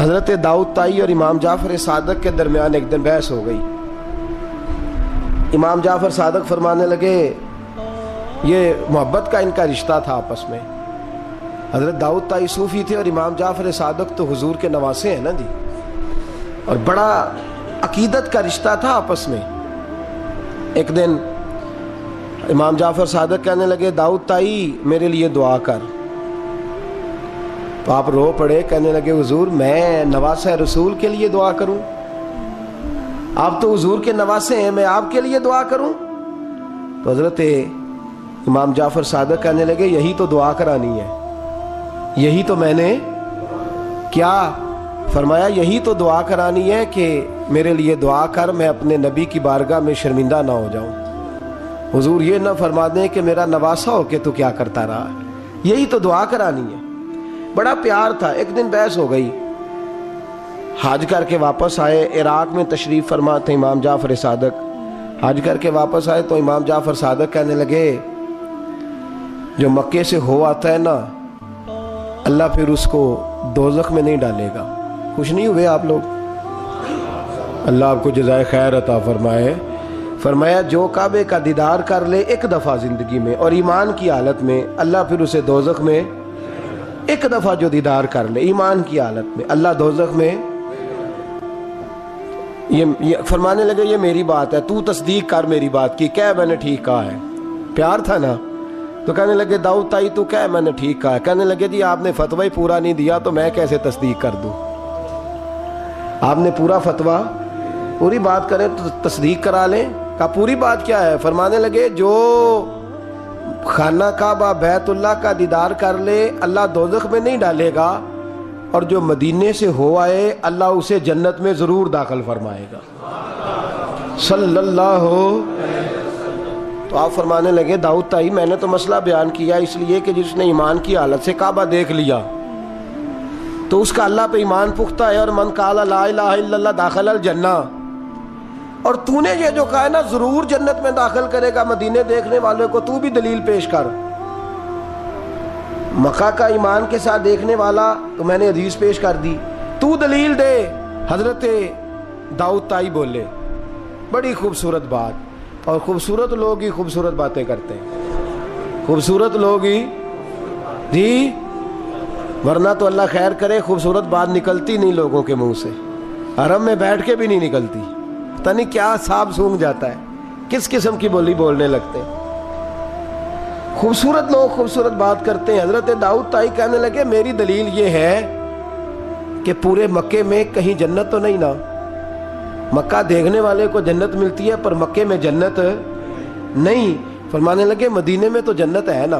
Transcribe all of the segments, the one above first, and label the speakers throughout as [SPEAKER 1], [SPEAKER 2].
[SPEAKER 1] حضرت داؤد طائی اور امام جعفر صادق کے درمیان ایک دن بحث ہو گئی. امام جعفر صادق فرمانے لگے یہ محبت کا ان کا رشتہ تھا آپس میں. حضرت داؤد طائی صوفی تھے اور امام جعفر صادق تو حضور کے نواسے ہیں نا جی, اور بڑا عقیدت کا رشتہ تھا آپس میں. ایک دن امام جعفر صادق کہنے لگے داؤد طائی میرے لیے دعا کر. تو آپ رو پڑے, کہنے لگے حضور میں نواسہ رسول کے لیے دعا کروں؟ آپ تو حضور کے نواسے ہیں, میں آپ کے لیے دعا کروں؟ تو حضرت امام جعفر صادق کہنے لگے یہی تو دعا کرانی ہے, یہی تو میں نے کیا فرمایا, یہی تو دعا کرانی ہے کہ میرے لیے دعا کر, میں اپنے نبی کی بارگاہ میں شرمندہ نہ ہو جاؤں. حضور یہ نہ فرما دیں کہ میرا نواسہ ہو کے تو کیا کرتا رہا, یہی تو دعا کرانی ہے. بڑا پیار تھا. ایک دن بحث ہو گئی, حج کر کے واپس آئے, عراق میں تشریف فرما تھے امام جعفر صادق. حج کر کے واپس آئے تو امام جعفر صادق کہنے لگے جو مکے سے ہو آتا ہے نا, اللہ پھر اس کو دوزخ میں نہیں ڈالے گا. خوش نہیں ہوئے آپ لوگ؟ اللہ آپ کو جزائے خیر عطا فرمائے. فرمایا جو کعبے کا دیدار کر لے ایک دفعہ زندگی میں اور ایمان کی حالت میں, اللہ پھر اسے دوزخ میں, ایک دفعہ جو دیدار کر لے ایمان کی حالت میں, اللہ دوزخ میں. یہ فرمانے لگے یہ میری بات ہے, تو تصدیق کر میری بات کی, کہہ میں نے ٹھیک کہا ہے. پیار تھا نا. تو کہنے لگے داؤد طائی تو کہہ میں نے ٹھیک کہا ہے. کہنے لگے جی آپ نے فتوی پورا نہیں دیا تو میں کیسے تصدیق کر دوں؟ آپ نے پورا فتویٰ, پوری بات کریں تو تصدیق کرا لیں. کہا پوری بات کیا ہے؟ فرمانے لگے جو خانہ کعبہ بیت اللہ کا دیدار کر لے اللہ دوزخ میں نہیں ڈالے گا, اور جو مدینے سے ہو آئے اللہ اسے جنت میں ضرور داخل فرمائے گا. صلی اللہ ہو. تو آپ فرمانے لگے داؤد طائی میں نے تو مسئلہ بیان کیا اس لیے کہ جس نے ایمان کی حالت سے کعبہ دیکھ لیا تو اس کا اللہ پہ ایمان پختہ ہے, اور من قال لا الہ الا اللہ داخل الجنہ. اور تو نے یہ جو کہا ہے نا ضرور جنت میں داخل کرے گا مدینے دیکھنے والے کو, تو بھی دلیل پیش کر. مکہ کا ایمان کے ساتھ دیکھنے والا تو میں نے حدیث پیش کر دی, تو دلیل دے. حضرت داؤد طائی بولے بڑی خوبصورت بات, اور خوبصورت لوگ ہی خوبصورت باتیں کرتے ہیں, خوبصورت لوگ ہی جی, ورنہ تو اللہ خیر کرے خوبصورت بات نکلتی نہیں لوگوں کے منہ سے, حرم میں بیٹھ کے بھی نہیں نکلتی. پتہ نہیں کیا سانپ سونگ جاتا ہے, کس قسم کی بولی بولنے لگتے ہیں. خوبصورت لوگ خوبصورت بات کرتے ہیں. حضرت داؤد طائی کہنے لگے میری دلیل یہ ہے کہ پورے مکے میں کہیں جنت تو نہیں نا, مکہ دیکھنے والے کو جنت ملتی ہے پر مکے میں جنت نہیں. فرمانے لگے مدینے میں تو جنت ہے نا,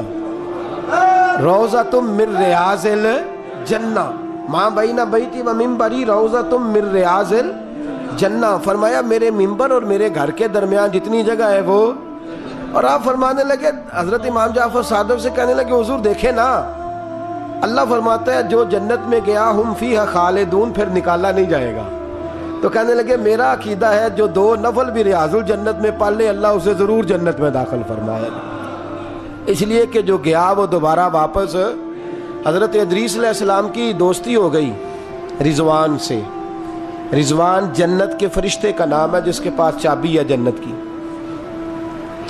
[SPEAKER 1] روضۃ من ریاض الجنہ ماں بین بیتی و منبری روضۃ من ریاض الجنہ. فرمایا میرے منبر اور میرے گھر کے درمیان جتنی جگہ ہے وہ. اور آپ فرمانے لگے حضرت امام جعفر صادق سے کہنے لگے حضور دیکھیں نا, اللہ فرماتا ہے جو جنت میں گیا ہم فیہا خالدون, پھر نکالا نہیں جائے گا. تو کہنے لگے میرا عقیدہ ہے جو 2 نفل بھی ریاض الجنت میں پڑھ لے اللہ اسے ضرور جنت میں داخل فرمائے, اس لیے کہ جو گیا وہ دوبارہ واپس. حضرت ادریس علیہ السلام کی دوستی ہو گئی رضوان سے. رضوان جنت کے فرشتے کا نام ہے جس کے پاس چابی ہے جنت کی,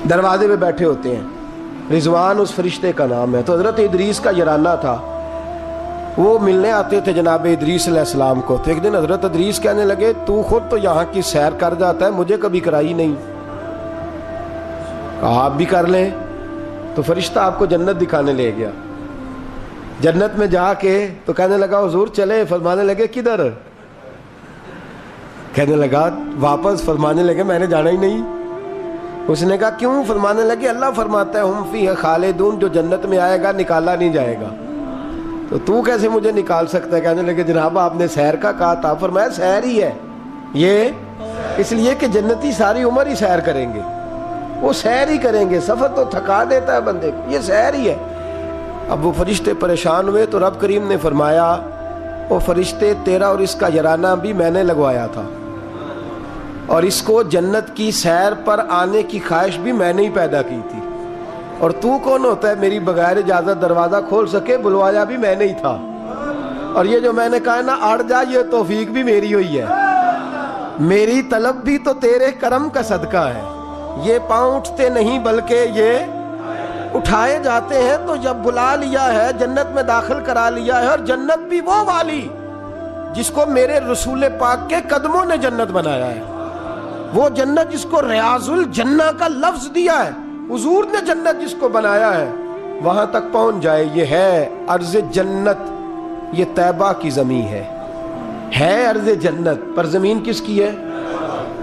[SPEAKER 1] دروازے پہ بیٹھے ہوتے ہیں. رضوان اس فرشتے کا نام ہے. تو حضرت ادریس کا یارانہ تھا, وہ ملنے آتے تھے جناب ادریس علیہ السلام کو. تو ایک دن حضرت ادریس کہنے لگے تو خود تو یہاں کی سیر کر جاتا ہے, مجھے کبھی کرائی نہیں. آپ بھی کر لیں. تو فرشتہ آپ کو جنت دکھانے لے گیا. جنت میں جا کے تو کہنے لگا حضور چلے. فرمانے لگے کدھر؟ کہنے لگا واپس. فرمانے لگے میں نے جانا ہی نہیں. اس نے کہا کیوں؟ فرمانے لگے اللہ فرماتا ہے ہم فیہا خالدون, جو جنت میں آئے گا نکالا نہیں جائے گا. تو کیسے مجھے نکال سکتا ہے؟ کہنے لگے جناب آپ نے سیر کا کہا تھا. فرمایا سیر ہی ہے یہ, اس لیے کہ جنتی ساری عمر ہی سیر کریں گے, وہ سیر ہی کریں گے. سفر تو تھکا دیتا ہے بندے کو, یہ سیر ہی ہے. اب وہ فرشتے پریشان ہوئے تو رب کریم نے فرمایا وہ فرشتے تیرا اور اس کا یارانہ بھی میں نے لگوایا تھا, اور اس کو جنت کی سیر پر آنے کی خواہش بھی میں نے ہی پیدا کی تھی. اور تو کون ہوتا ہے میری بغیر اجازت دروازہ کھول سکے؟ بلوایا بھی میں نے ہی تھا. اور یہ جو میں نے کہا نا اڑ جا، یہ توفیق بھی میری ہوئی ہے، میری طلب بھی تو تیرے کرم کا صدقہ ہے۔ یہ پاؤں اٹھتے نہیں بلکہ یہ اٹھائے جاتے ہیں، تو جب بلا لیا ہے جنت میں داخل کرا لیا ہے، اور جنت بھی وہ والی جس کو میرے رسول پاک کے قدموں نے جنت بنایا ہے، وہ جنت جس کو ریاض الجنہ کا لفظ دیا ہے، حضور نے جنت جس کو بنایا ہے، وہاں تک پہنچ جائے۔ یہ ہے ارض جنت، یہ طیبہ کی زمین ہے ارض جنت، پر زمین کس کی ہے؟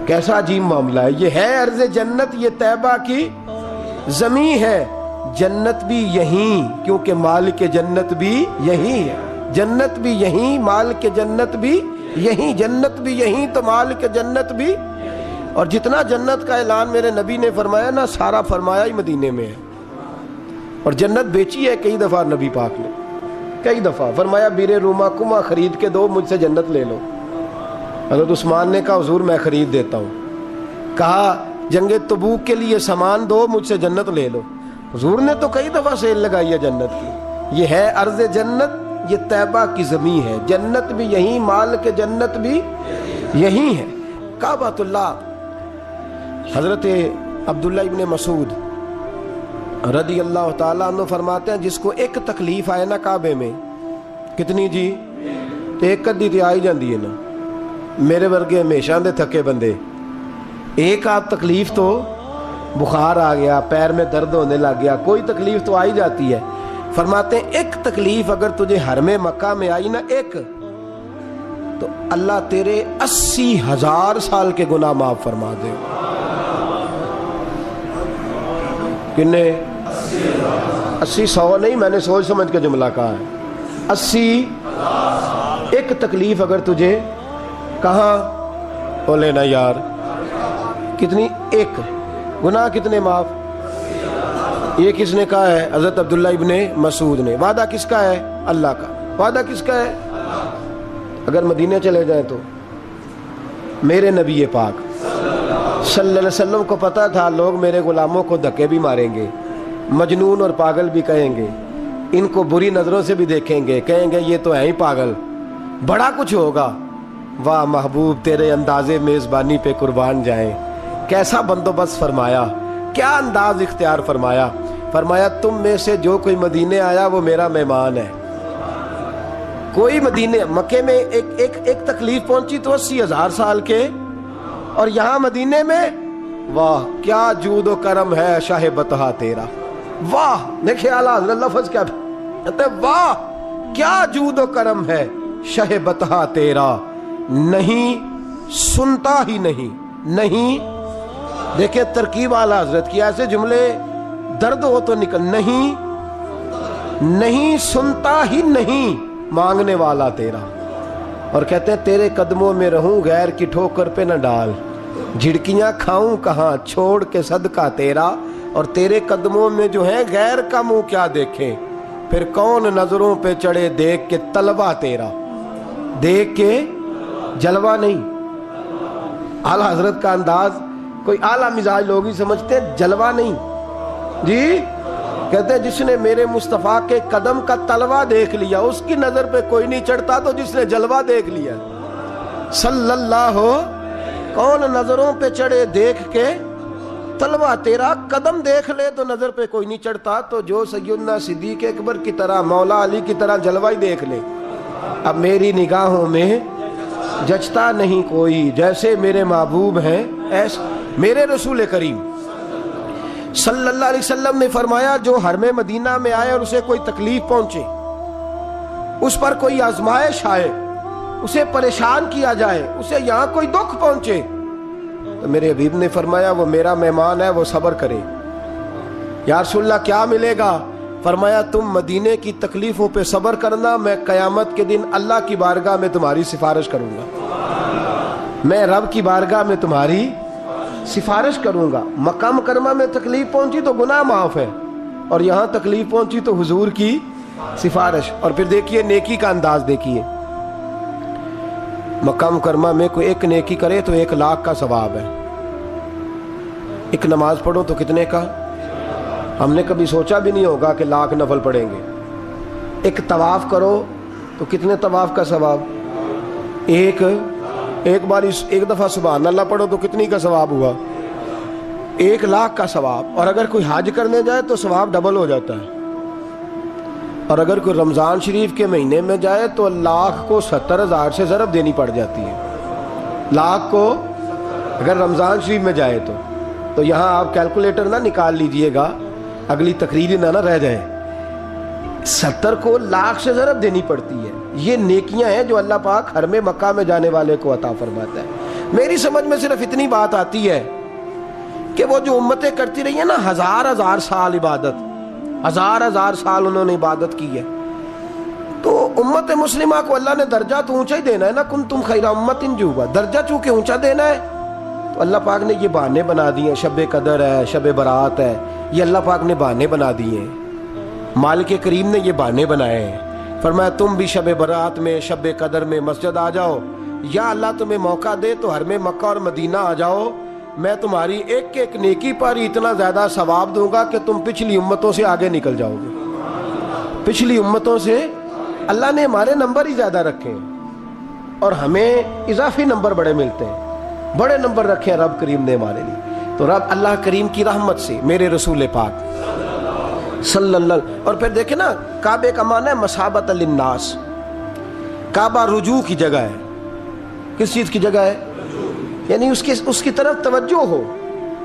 [SPEAKER 1] کیسا عجیب معاملہ ہے، یہ ہے ارض جنت، یہ طیبہ کی زمین ہے۔ جنت بھی یہیں، کیونکہ مالک جنت بھی یہیں ہے، جنت بھی یہیں، مالک جنت بھی یہیں، جنت بھی یہیں تو مالک جنت بھی۔ اور جتنا جنت کا اعلان میرے نبی نے فرمایا نا، سارا فرمایا ہی مدینے میں ہے۔ اور جنت بیچی ہے کئی دفعہ نبی پاک نے، کئی دفعہ فرمایا بیر روما کما خرید کے دو، مجھ سے جنت لے لو۔ حضرت عثمان نے کہا حضور میں خرید دیتا ہوں۔ کہا جنگ تبوک کے لیے سامان دو، مجھ سے جنت لے لو۔ حضور نے تو کئی دفعہ سیل لگائی ہے جنت کی۔ یہ ہے ارض جنت، یہ طیبہ کی زمین ہے، جنت بھی یہیں، مال کے جنت بھی یہیں ہے۔ کعبۃ اللہ، حضرت عبداللہ ابن مسعود رضی اللہ تعالیٰ عنہ فرماتے ہیں جس کو ایک تکلیف آئے نا کعبے میں، کتنی جی؟ ایک کدی تے آئی جاندی ہے نا، میرے ورگے ہمیشہ دے تھکے بندے، ایک آدھ تکلیف تو بخار آ گیا، پیر میں درد ہونے لگ گیا، کوئی تکلیف تو آئی جاتی ہے۔ فرماتے ہیں ایک تکلیف اگر تجھے حرم مکہ میں آئی نا، ایک، تو اللہ تیرے 80,000 سال کے گناہ معاف فرما دے۔ کنے 80 100 نہیں، میں نے سوچ سمجھ کے جملہ کہا ہے، 80 ایک تکلیف اگر تجھے، کہاں بولے نا یار، کتنی؟ ایک، گناہ کتنے معاف؟ یہ کس نے کہا ہے؟ حضرت عبداللہ ابن مسعود نے۔ وعدہ کس کا ہے؟ اللہ کا۔ وعدہ کس کا ہے؟ اگر مدینے چلے جائیں تو میرے نبی پاک صلی اللہ علیہ وسلم کو پتا تھا لوگ میرے غلاموں کو دھکے بھی ماریں گے، مجنون اور پاگل بھی کہیں گے، ان کو بری نظروں سے بھی دیکھیں گے، کہیں گے یہ تو ہے ہی پاگل، بڑا کچھ ہوگا۔ واہ محبوب تیرے انداز میزبانی پہ قربان جائیں، کیسا بندوبست فرمایا، کیا انداز اختیار فرمایا۔ فرمایا تم میں سے جو کوئی مدینے آیا وہ میرا مہمان ہے۔ کوئی مدینے مکے میں ایک تکلیف پہنچی تو 80,000 سال کے، اور یہاں مدینے میں واہ کیا جود و کرم ہے شاہ بطحہ تیرا۔ واہ دیکھیں اعلیٰ حضرت لفظ کیا کہتے ہیں، واہ کیا جود و کرم ہے شاہ بطحہ تیرا، نہیں سنتا ہی نہیں دیکھیں ترکیب اعلیٰ حضرت کی، ایسے جملے درد ہو تو نکل، نہیں سنتا ہی نہیں مانگنے والا تیرا۔ اور کہتے ہیں تیرے قدموں میں رہوں غیر کی ٹھوکر پہ نہ ڈال، جھڑکیاں کھاؤں کہاں چھوڑ کے صدقہ تیرا۔ اور تیرے قدموں میں جو ہے غیر کا منہ کیا دیکھے، پھر کون نظروں پہ چڑھے دیکھ کے طلبہ تیرا، دیکھ کے جلوہ نہیں۔ اعلیٰ حضرت کا انداز کوئی اعلیٰ مزاج لوگ ہی سمجھتے ہیں، جلوہ نہیں جی۔ کہتے ہیں جس نے میرے مصطفیٰ کے قدم کا تلوہ دیکھ لیا اس کی نظر پہ کوئی نہیں چڑھتا، تو جس نے جلوہ دیکھ لیا صلی اللہ ہو، کون نظروں پہ چڑھے دیکھ کے تلوہ تیرا، قدم دیکھ لے تو نظر پہ کوئی نہیں چڑھتا، تو جو سیدنا صدیق اکبر کی طرح مولا علی کی طرح جلوہ ہی دیکھ لے۔ اب میری نگاہوں میں جچتا نہیں کوئی، جیسے میرے محبوب ہیں ایسے میرے رسول کریم صلی اللہ علیہ وسلم نے فرمایا جو حرم مدینہ میں آئے اور اسے کوئی تکلیف پہنچے، اس پر کوئی آزمائش آئے، اسے پریشان کیا جائے، اسے یہاں کوئی دکھ پہنچے، تو میرے حبیب نے فرمایا وہ میرا مہمان ہے، وہ صبر کرے۔ یا رسول اللہ کیا ملے گا؟ فرمایا تم مدینے کی تکلیفوں پہ صبر کرنا، میں قیامت کے دن اللہ کی بارگاہ میں تمہاری سفارش کروں گا، میں رب کی بارگاہ میں تمہاری سفارش کروں گا۔ مکہ مکرمہ میں تکلیف پہنچی تو گناہ معاف ہے، اور یہاں تکلیف پہنچی تو حضور کی سفارش۔ اور پھر دیکھیے نیکی کا انداز دیکھیے، مکہ مکرمہ میں کوئی ایک نیکی کرے تو 1,00,000 کا ثواب ہے، ایک نماز پڑھو تو کتنے کا؟ ہم نے کبھی سوچا بھی نہیں ہوگا کہ 1,00,000 نفل پڑھیں گے۔ ایک طواف کرو تو کتنے طواف کا ثواب؟ ایک بار ایک دفعہ سبحان اللہ پڑھو تو کتنی کا ثواب ہوا؟ 1,00,000 کا ثواب. اور اگر کوئی حج کرنے جائے تو ثواب ڈبل ہو جاتا ہے. اور اگر کوئی رمضان شریف کے مہینے میں جائے تو 1,00,000 کو 70,000 سے ضرب دینی پڑ جاتی ہے. 1,00,000 کو اگر رمضان شریف میں جائے تو یہاں آپ کیلکولیٹر نہ نکال لیجئے گا، اگلی تقریر نہ رہ جائے. 70 کو 1,00,000 سے ضرب دینی پڑتی ہے. یہ نیکیاں ہیں جو اللہ پاک حرم مکہ میں جانے والے کو عطا فرماتا ہے. میری سمجھ میں صرف اتنی بات آتی ہے کہ وہ جو امتیں کرتی رہی ہیں نا، 1,000 سال عبادت، 1,000 سال انہوں نے عبادت کی ہے، تو امت مسلمہ کو اللہ نے درجہ تو اونچا ہی دینا ہے نا. کنتم خیر امت جو درجہ چونکہ اونچا دینا ہے تو اللہ پاک نے یہ بہانے بنا دیے. شب قدر ہے، شب برات ہے، یہ اللہ پاک نے بہانے بنا دیے ہیں. مالک کریم نے یہ بہانے بنائے ہیں. فرمایا تم بھی شب برات میں، شب قدر میں مسجد آ جاؤ، یا اللہ تمہیں موقع دے تو حرم مکہ اور مدینہ آ جاؤ. میں تمہاری ایک ایک نیکی پر اتنا زیادہ ثواب دوں گا کہ تم پچھلی امتوں سے آگے نکل جاؤ گے. پچھلی امتوں سے اللہ نے ہمارے نمبر ہی زیادہ رکھے ہیں اور ہمیں اضافی نمبر بڑے ملتے ہیں. بڑے نمبر رکھے ہیں رب کریم نے ہمارے لیے. تو رب اللہ کریم کی رحمت سے میرے رسول پاک صلی اللہ. اور پھر دیکھیں نا، کعبے کا معنی ہے مسابت للناس. کعبہ رجوع کی جگہ ہے. کس چیز کی جگہ ہے؟ یعنی اس کی طرف توجہ ہو.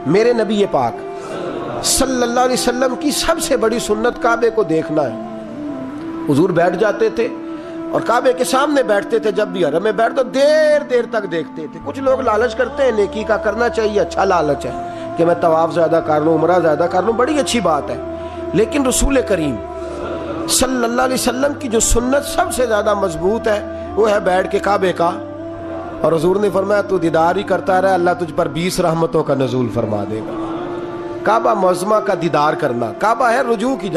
[SPEAKER 1] میرے نبی پاک صلی اللہ علیہ وسلم کی سب سے بڑی سنت کعبے کو دیکھنا ہے. حضور بیٹھ جاتے تھے اور کعبے کے سامنے بیٹھتے تھے. جب بھی حرم میں بیٹھ تو دیر تک دیکھتے تھے. کچھ لوگ لالچ کرتے ہیں، نیکی کا کرنا چاہیے، اچھا لالچ ہے کہ میں طواف زیادہ کر لوں، عمرہ زیادہ کر لوں، بڑی اچھی بات ہے. لیکن رسول کریم صلی اللہ علیہ وسلم کی جو سنت سب سے زیادہ مضبوط ہے وہ ہے بیٹھ کے کعبے کا. اور حضور نے فرمایا تو دیدار ہی کرتا رہے، اللہ تجھ پر 20 رحمتوں کا نزول فرما دے گا. کعبہ معظمہ کا دیدار کرنا. کعبہ ہے رجوع کی جگہ.